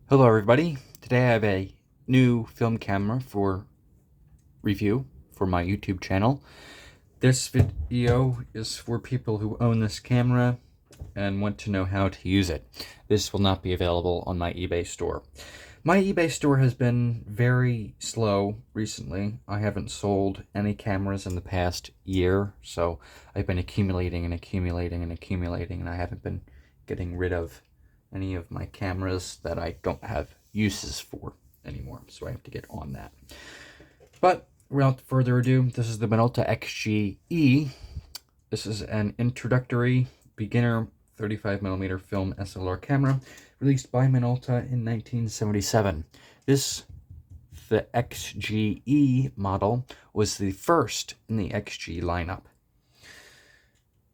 Hello everybody, today I have a new film camera for review for my YouTube channel. This video is for people who own this camera and want to know how to use it. This will not be available on my eBay store. My eBay store has been very slow recently. I haven't sold any cameras in the past year, so I've been accumulating and accumulating and accumulating, and I haven't been getting rid of any of my cameras that I don't have uses for anymore, so I have to get on that. But without further ado, this is the Minolta XGE. This is an introductory beginner 35mm film SLR camera released by Minolta in 1977. The XGE model, was the first in the XG lineup.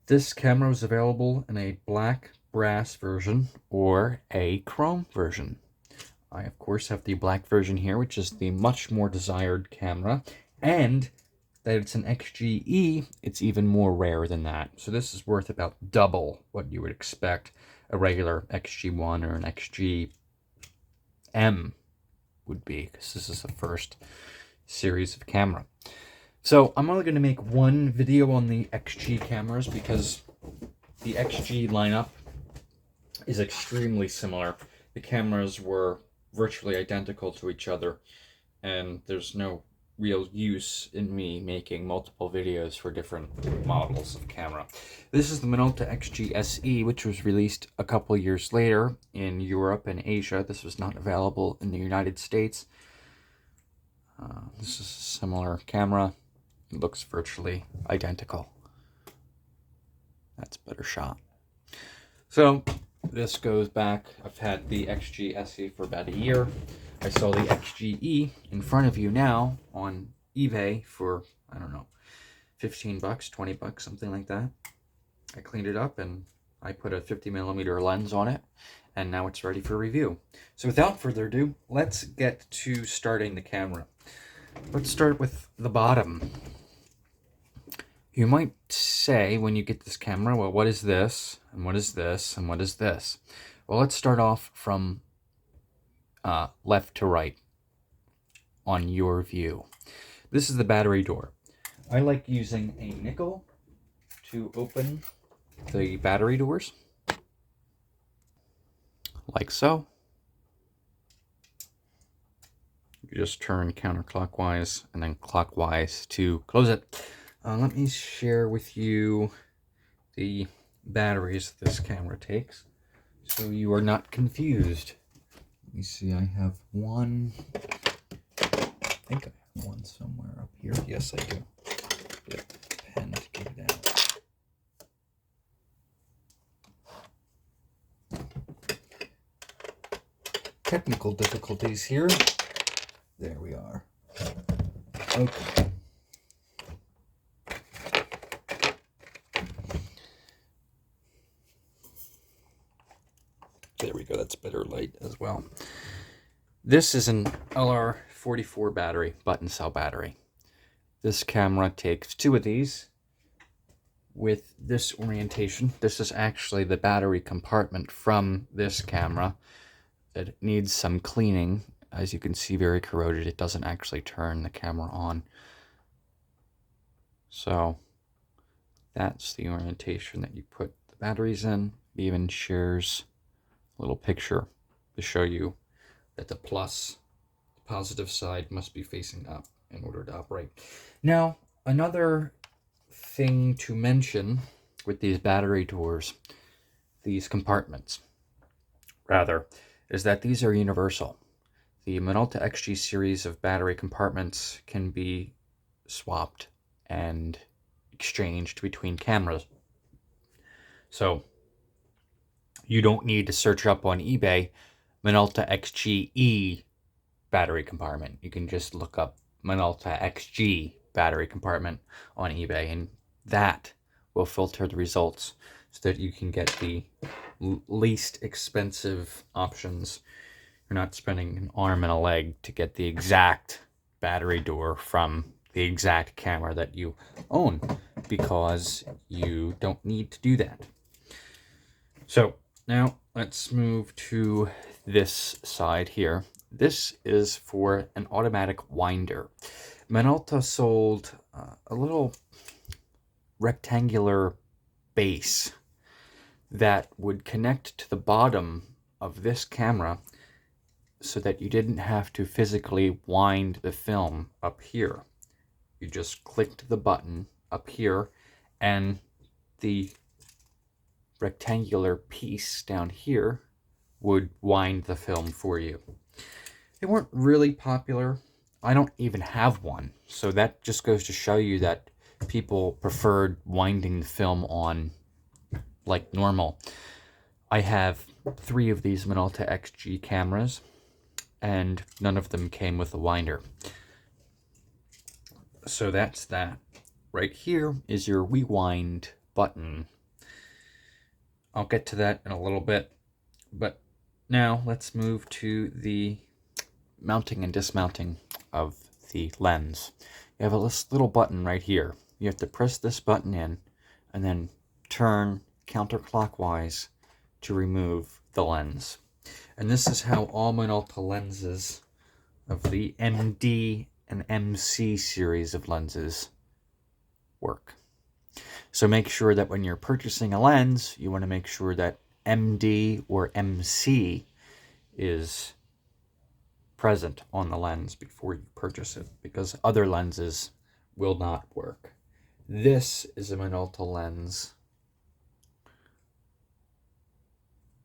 This camera was available in a black brass version or a chrome version. I, of course, have the black version here, which is the much more desired camera, and that it's an XGE, it's even more rare than that. So this is worth about double what you would expect a regular XG1 or an XGM would be, because this is the first series of camera. So I'm only going to make one video on the XG cameras because the XG lineup is extremely similar. The cameras were virtually identical to each other, and there's no real use in me making multiple videos for different models of camera. This is the Minolta XG SE, which was released a couple years later in Europe and Asia. This was not available in the United States. This is a similar camera. It looks virtually identical. That's a better shot. So this goes back, I've had the XG SE for about a year. I saw the XGE in front of you now on eBay for, I don't know, 15 bucks, 20 bucks, something like that. I cleaned it up and I put a 50mm lens on it, and now it's ready for review. So without further ado, let's get to starting the camera. Let's start with the bottom. You might say when you get this camera, well, what is this? And what is this? And what is this? Well, let's start off from left to right on your view. This is the battery door. I like using a nickel to open the battery doors, like so. You just turn counterclockwise and then clockwise to close it. Let me share with you the batteries this camera takes so you are not confused. Let me see, I have one. I think I have one somewhere up here. Yes, I do. Get a pen to get it out. Technical difficulties here. There we are. Okay. There we go, that's better light as well. This is an LR44 battery, button cell battery. This camera takes two of these with this orientation. This is actually the battery compartment from this camera. It needs some cleaning. As you can see, very corroded. It doesn't actually turn the camera on. So that's the orientation that you put the batteries in. It even shares little picture to show you that the positive side must be facing up in order to operate. Now, another thing to mention with these battery doors, these compartments, rather, is that these are universal. The Minolta XG series of battery compartments can be swapped and exchanged between cameras. So you don't need to search up on eBay Minolta XGE battery compartment. You can just look up Minolta XG battery compartment on eBay, and that will filter the results so that you can get the least expensive options. You're not spending an arm and a leg to get the exact battery door from the exact camera that you own, because you don't need to do that. So Now let's move to this side here. This is for an automatic winder. Minolta sold a little rectangular base that would connect to the bottom of this camera so that you didn't have to physically wind the film up here. You just clicked the button up here and the rectangular piece down here would wind the film for you. They weren't really popular. I don't even have one, so that just goes to show you that people preferred winding the film on like normal. I have 3 of these Minolta XG cameras, and none of them came with a winder. So that's that. Right here is your rewind button. I'll get to that in a little bit, but now let's move to the mounting and dismounting of the lens. You have a little button right here. You have to press this button in and then turn counterclockwise to remove the lens. And this is how all Minolta lenses of the MD and MC series of lenses work. So make sure that when you're purchasing a lens, you want to make sure that MD or MC is present on the lens before you purchase it, because other lenses will not work. This is a Minolta lens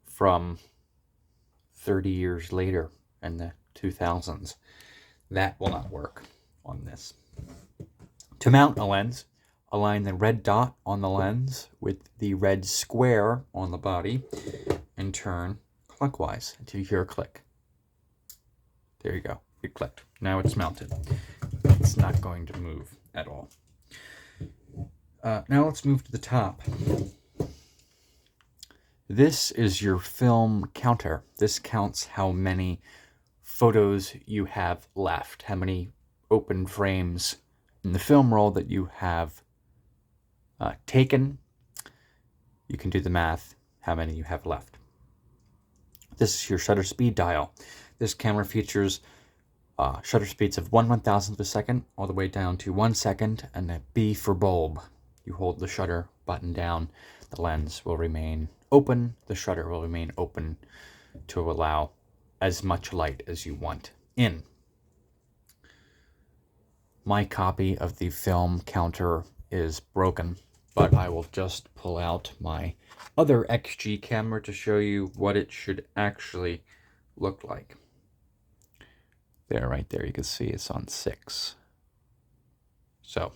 from 30 years later in the 2000s. That will not work on this. To mount a lens, align the red dot on the lens with the red square on the body and turn clockwise until you hear a click. There you go. It clicked. Now it's mounted. It's not going to move at all. Now let's move to the top. This is your film counter. This counts how many photos you have left, how many open frames in the film roll that you have taken. You can do the math, how many you have left. This is your shutter speed dial. This camera features shutter speeds of 1/1000th of a second all the way down to 1 second, and a B for bulb. You hold the shutter button down, the lens will remain open, the shutter will remain open to allow as much light as you want in. My copy of the film counter is broken, but I will just pull out my other XG camera to show you what it should actually look like. There, right there, you can see it's on 6. So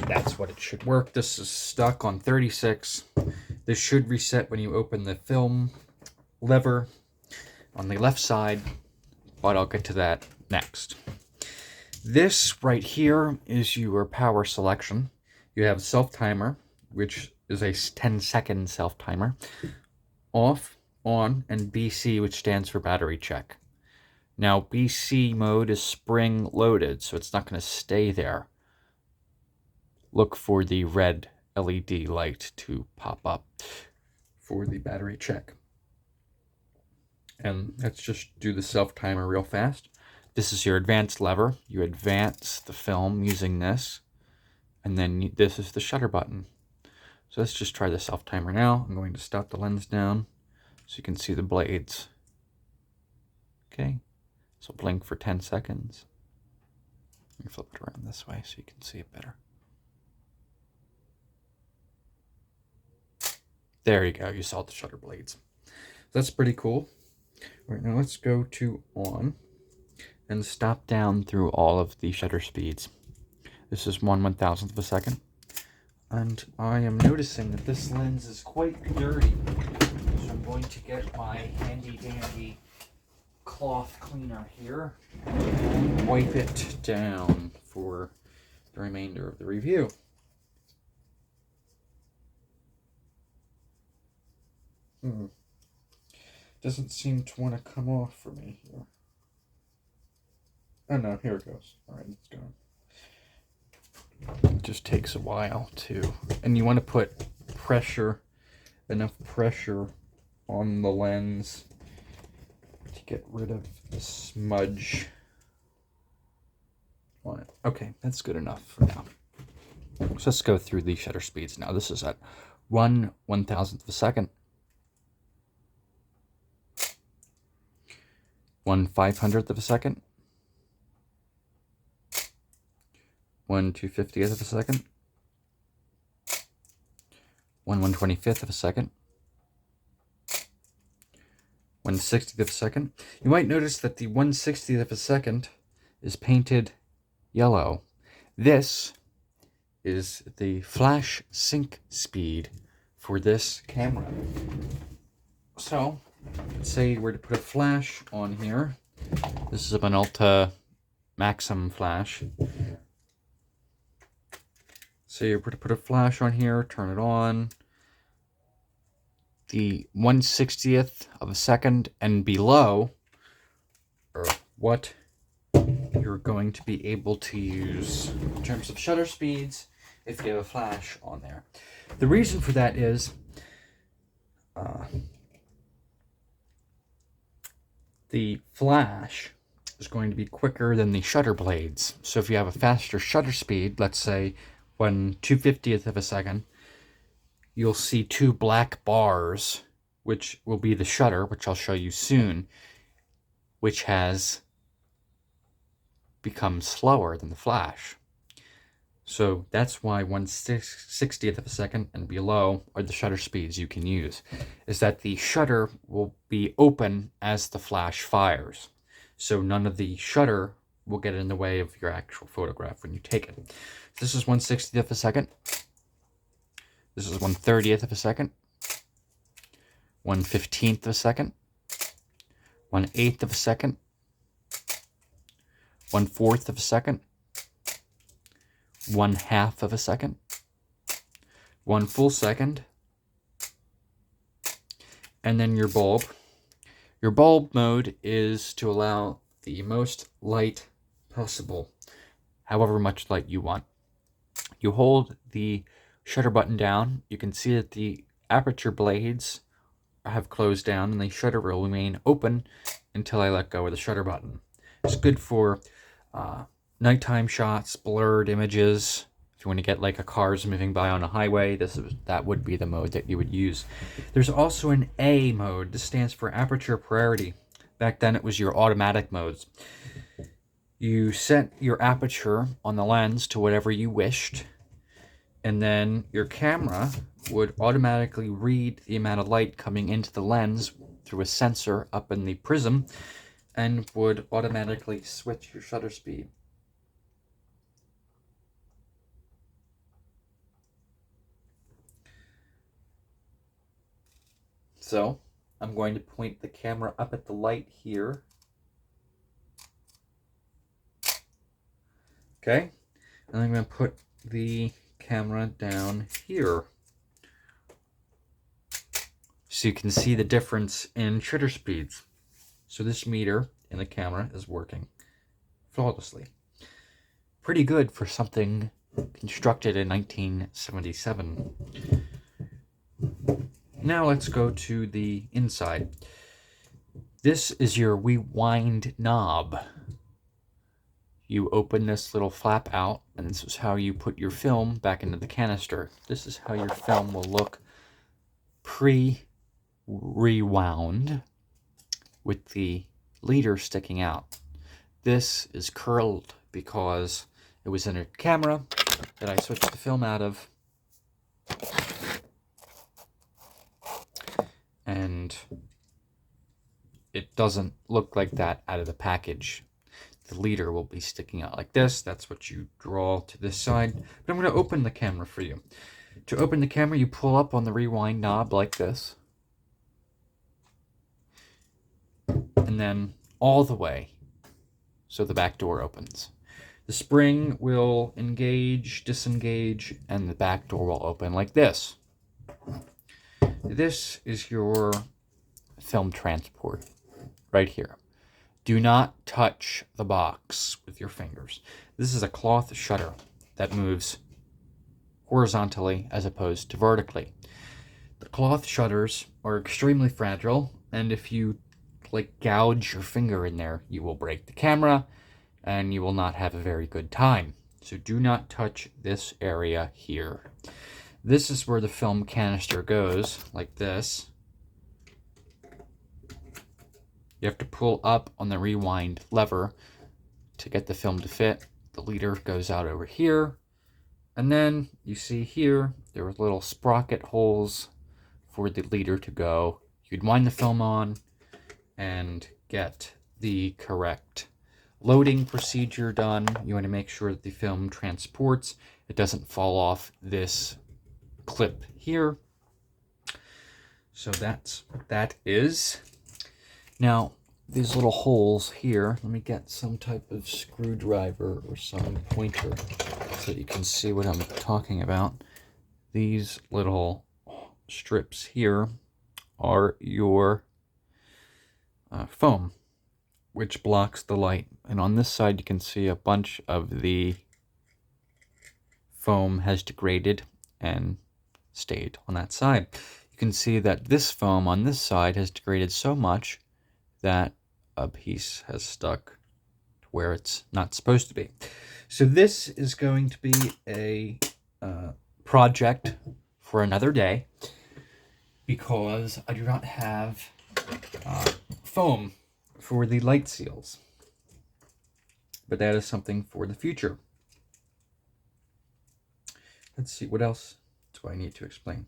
that's what it should work. This is stuck on 36. This should reset when you open the film lever on the left side, but I'll get to that next. This right here is your power selection. You have self-timer, which is a 10-second self-timer, off, on, and BC, which stands for battery check. Now, BC mode is spring-loaded, so it's not going to stay there. Look for the red LED light to pop up for the battery check. And let's just do the self-timer real fast. This is your advanced lever. You advance the film using this, and then this is the shutter button. So let's just try the self-timer now. I'm going to stop the lens down so you can see the blades. Okay, so blink for 10 seconds. Let me flip it around this way so you can see it better. There you go, you saw the shutter blades. That's pretty cool. All right, now let's go to on and stop down through all of the shutter speeds. This is 1/1000th of a second. And I am noticing that this lens is quite dirty. So I'm going to get my handy dandy cloth cleaner here and wipe it down for the remainder of the review. Doesn't seem to want to come off for me here. Oh no, here it goes. Alright, it's gone. It just takes a while too. And you want to put pressure enough pressure on the lens to get rid of the smudge on it. Okay, that's good enough for now. So let's go through the shutter speeds now. This is at 1/1000th of a second, 1/500th of a second, 1/250th of a second, 1/125th of a second, 1/60th of a second. You might notice that the 1/60th of a second is painted yellow. This is the flash sync speed for this camera. So, let's say you were to put a flash on here. This is a Minolta Maxim flash. So you're to put a flash on here, turn it on. The 1/60th of a second and below are what you're going to be able to use in terms of shutter speeds if you have a flash on there. The reason for that is the flash is going to be quicker than the shutter blades. So if you have a faster shutter speed, let's say 1/250th of a second, you'll see two black bars, which will be the shutter, which I'll show you soon, which has become slower than the flash. So that's why 1/60th of a second and below are the shutter speeds you can use, is that the shutter will be open as the flash fires. So none of the shutter will get in the way of your actual photograph when you take it. This is 1/60th of a second. This is 1/30th of a second, 1/15th of a second, 1/8th of a second, 1/4th of a second, 1/2 of a second, 1 full second, and then your bulb. Your bulb mode is to allow the most light possible, however much light you want. You hold the shutter button down, you can see that the aperture blades have closed down and the shutter will remain open until I let go of the shutter button. It's good for nighttime shots, blurred images. If you want to get like a cars moving by on a highway, that would be the mode that you would use. There's also an A mode. This stands for aperture priority. Back then it was your automatic modes. You set your aperture on the lens to whatever you wished, and then your camera would automatically read the amount of light coming into the lens through a sensor up in the prism and would automatically switch your shutter speed. So I'm going to point the camera up at the light here. Okay, and I'm going to put the camera down here so you can see the difference in shutter speeds. So this meter in the camera is working flawlessly. Pretty good for something constructed in 1977. Now let's go to the inside. This is your rewind knob. You open this little flap out, and this is how you put your film back into the canister. This is how your film will look pre-rewound with the leader sticking out. This is curled because it was in a camera that I switched the film out of, and it doesn't look like that out of the package. The leader will be sticking out like this. That's what you draw to this side. But I'm going to open the camera for you. To open the camera, you pull up on the rewind knob like this. And then all the way, so the back door opens. The spring will engage, disengage, and the back door will open like this. This is your film transport right here. Do not touch the box with your fingers. This is a cloth shutter that moves horizontally as opposed to vertically. The cloth shutters are extremely fragile, and if you like gouge your finger in there, you will break the camera and you will not have a very good time. So do not touch this area here. This is where the film canister goes, like this. You have to pull up on the rewind lever to get the film to fit. The leader goes out over here. And then you see here, there are little sprocket holes for the leader to go. You'd wind the film on and get the correct loading procedure done. You want to make sure that the film transports. It doesn't fall off this clip here. So that's what that is. Now, these little holes here, let me get some type of screwdriver or some pointer so you can see what I'm talking about. These little strips here are your foam, which blocks the light. And on this side, you can see a bunch of the foam has degraded and stayed on that side. You can see that this foam on this side has degraded so much that a piece has stuck to where it's not supposed to be. So this is going to be a project for another day, because I do not have foam for the light seals. But that is something for the future. Let's see, what else do I need to explain?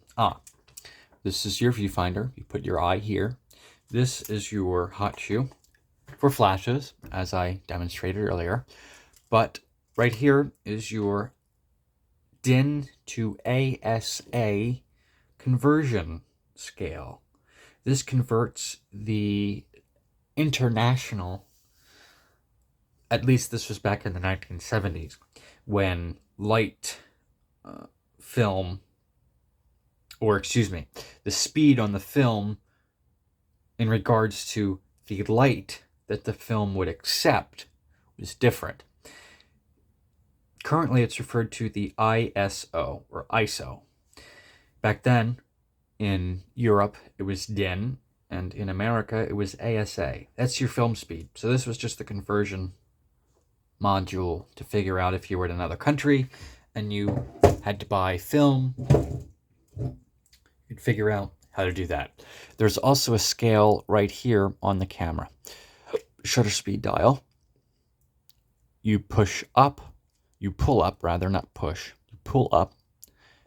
This is your viewfinder. You put your eye here. This is your hot shoe for flashes, as I demonstrated earlier. But right here is your DIN to ASA conversion scale. This converts the international, at least this was back in the 1970s, when light film, or excuse me, the speed on the film in regards to the light that the film would accept was different. Currently, it's referred to the ISO, or ISO. Back then, in Europe, it was DIN, and in America, it was ASA. That's your film speed. So this was just the conversion module to figure out if you were in another country and you had to buy film, you'd figure out how to do that. There's also a scale right here on the camera. Shutter speed dial. You push up, you pull up rather, not push. You pull up,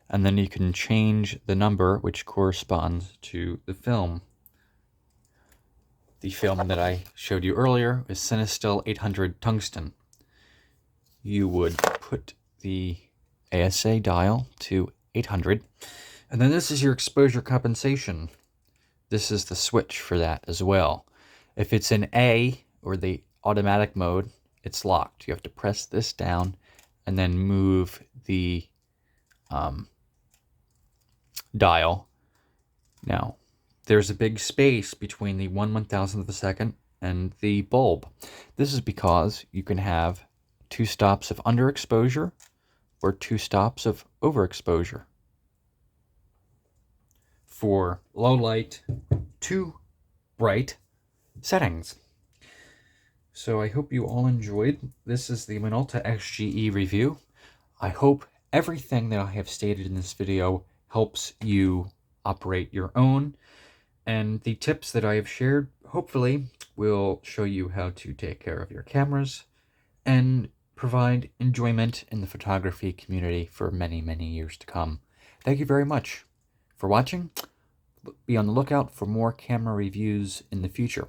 and then you can change the number which corresponds to the film. The film that I showed you earlier is Cinestill 800 tungsten. You would put the ASA dial to 800, and then this is your exposure compensation. This is the switch for that as well. If it's in A, or the automatic mode, it's locked. You have to press this down and then move the dial. Now, there's a big space between the 1/1000th of a second and the bulb. This is because you can have 2 stops of underexposure or 2 stops of overexposure. For low light, 2 bright settings. So I hope you all enjoyed. This is the Minolta XGE review. I hope everything that I have stated in this video helps you operate your own. And the tips that I have shared, hopefully, will show you how to take care of your cameras and provide enjoyment in the photography community for many, many years to come. Thank you very much for watching. Be on the lookout for more camera reviews in the future.